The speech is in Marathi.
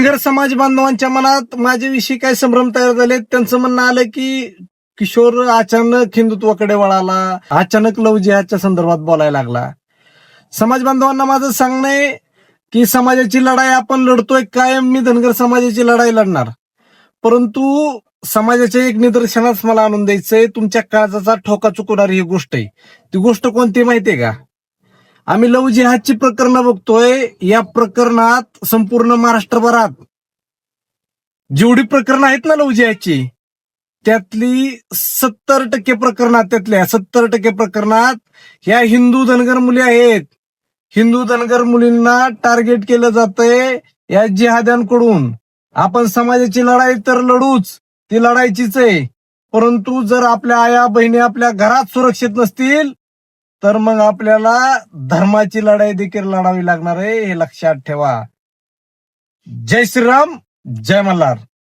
धनगर समाज बांधवांच्या मनात माझ्याविषयी काय संभ्रम तयार झाले. त्यांचं म्हणणं आलं की किशोर अचानक हिंदुत्वाकडे वळाला, अचानक लव जिहादच्या संदर्भात बोलायला लागला. समाज बांधवांना माझं सांगणं आहे की समाजाची लढाई आपण लढतोय, कायम मी धनगर समाजाची लढाई लढणार. परंतु समाजाच्या एक निदर्शनास मला आणून द्यायचंय. तुमच्या काळजाचा ठोका चुकवणारी ही गोष्ट आहे. ती गोष्ट कोणती माहितीये का? आम्ही लव जिहादची प्रकरणं बघतोय. या प्रकरणात संपूर्ण महाराष्ट्रभरात जेवढी प्रकरणं आहेत ना लव जिहादची, त्यातली 70% प्रकरणात ह्या हिंदू धनगर मुली आहेत. हिंदू धनगर मुलींना टार्गेट केलं जातंय या जिहाद्यांकडून. आपण समाजाची लढाई तर लढूच, ती लढायचीच आहे. परंतु जर आपल्या आया बहिणी आपल्या घरात सुरक्षित नसतील तर मग आपल्याला धर्माची लढाई देखील लढावी लागणार आहे, हे लक्षात ठेवा. जय श्रीराम, जय मल्हार.